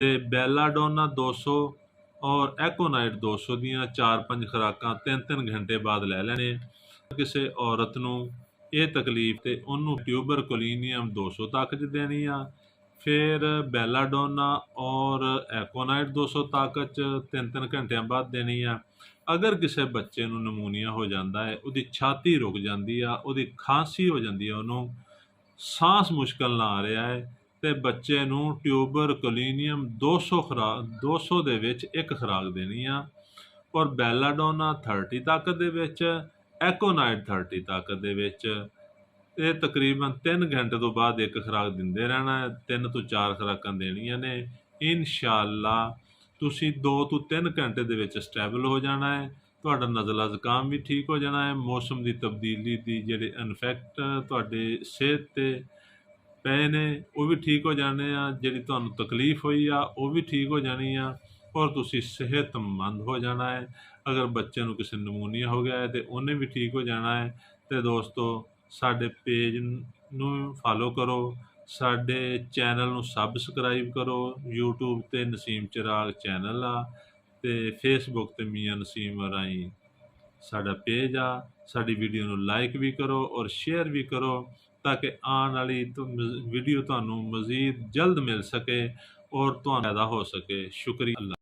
ਤੇ ਬੈਲਾਡੋਨਾ 200 ਔਰ ਐਕੋਨਾਈਟ 200 ਦੀਆਂ 4-5 ਖੁਰਾਕਾਂ 3-3 ਘੰਟੇ ਬਾਅਦ ਲੈ ਲੈਣੇ। ਕਿਸੇ ਔਰਤ ਨੂੰ ਇਹ ਤਕਲੀਫ ਤੇ ਉਹਨੂੰ ਟਿਊਬਰਕੁਲਿਨਿयम 200 ਤਾਕਤ ਦੇਣੀ ਆ। ਫਿਰ ਬੈਲਾਡੋਨਾ ਔਰ ਐਕੋਨਾਈਟ 200 ਤਾਕਤ 3-3 ਘੰਟਿਆਂ ਬਾਅਦ ਦੇਣੀ ਆ। ਅਗਰ ਕਿਸੇ ਬੱਚੇ ਨੂੰ ਨਮੂਨੀਆ ਹੋ ਜਾਂਦਾ ਹੈ, ਉਹਦੀ ਛਾਤੀ ਰੁਕ ਜਾਂਦੀ ਆ, ਉਹਦੀ ਖਾਂਸੀ ਹੋ ਜਾਂਦੀ ਆ, ਉਹਨੂੰ ਸਾਂਸ ਮੁਸ਼ਕਲ ਨਾਲ ਆ ਰਿਹਾ ਹੈ, ਤੇ ਬੱਚੇ ਨੂੰ ਟਿਊਬਰਕੁਲਿਨਿयम 200 ਦੇ ਵਿੱਚ ਇੱਕ ਖੁਰਾਕ ਦੇਣੀ ਆ। ਔਰ ਬੈਲਾਡੋਨਾ 30 ਤਾਕਤ ਦੇ ਵਿੱਚ, ਐਕੋਨਾਈਟ 30 ਤਾਕਤ ਦੇ ਵਿੱਚ। ਇਹ ਤਕਰੀਬਨ 3 ਘੰਟੇ ਤੋਂ ਬਾਅਦ ਇੱਕ ਖੁਰਾਕ ਦਿੰਦੇ ਰਹਿਣਾ ਹੈ। 3 ਤੋਂ 4 ਖੁਰਾਕਾਂ ਦੇਣੀਆਂ ਨੇ। ਇਨਸ਼ਾਅੱਲਾ ਤੁਸੀਂ 2 ਤੋਂ 3 ਘੰਟੇ ਦੇ ਵਿੱਚ ਸਟੇਬਲ ਹੋ ਜਾਣਾ ਹੈ। ਤੁਹਾਡਾ ਨਜ਼ਲਾ ਜ਼ੁਕਾਮ ਵੀ ਠੀਕ ਹੋ ਜਾਣਾ ਹੈ। ਮੌਸਮ ਦੀ ਤਬਦੀਲੀ ਦੀ ਜਿਹੜੇ ਇਨਫੈਕਟ ਤੁਹਾਡੇ ਸਿਹਤ 'ਤੇ ਪਏ ਨੇ ਉਹ ਵੀ ਠੀਕ ਹੋ ਜਾਣੇ ਆ। ਜਿਹੜੀ ਤੁਹਾਨੂੰ ਤਕਲੀਫ ਹੋਈ ਆ ਉਹ ਵੀ ਠੀਕ ਹੋ ਜਾਣੀ ਆ, ਔਰ ਤੁਸੀਂ ਸਿਹਤਮੰਦ ਹੋ ਜਾਣਾ ਹੈ। ਅਗਰ ਬੱਚੇ ਨੂੰ ਕਿਸੇ ਨਮੂਨੀਆ ਹੋ ਗਿਆ ਹੈ ਤੇ ਉਹਨੇ ਵੀ ਠੀਕ ਹੋ ਜਾਣਾ ਹੈ। ਤੇ ਦੋਸਤੋ, ਸਾਡੇ ਪੇਜ ਨੂੰ ਫਾਲੋ ਕਰੋ, ਸਾਡੇ ਚੈਨਲ ਨੂੰ ਸਬਸਕ੍ਰਾਈਬ ਕਰੋ। YouTube ਤੇ ਨਸੀਮ ਚਿਰਾਗ ਚੈਨਲ ਆ, ਤੇ ਫੇਸਬੁੱਕ ਤੇ ਮੀਆਂ ਨਸੀਮ ਰਾਹੀਂ ਸਾਡਾ ਪੇਜ ਆ। ਸਾਡੀ ਵੀਡੀਓ ਨੂੰ ਲਾਈਕ ਵੀ ਕਰੋ ਔਰ ਸ਼ੇਅਰ ਵੀ ਕਰੋ, ਤਾਂ ਕਿ ਆਉਣ ਵਾਲੀ ਵੀਡੀਓ ਤੁਹਾਨੂੰ ਮਜ਼ੀਦ ਜਲਦ ਮਿਲ ਸਕੇ ਔਰ ਤੁਹਾਨੂੰ ਫਾਇਦਾ ਹੋ ਸਕੇ। ਸ਼ੁਕਰੀਆ।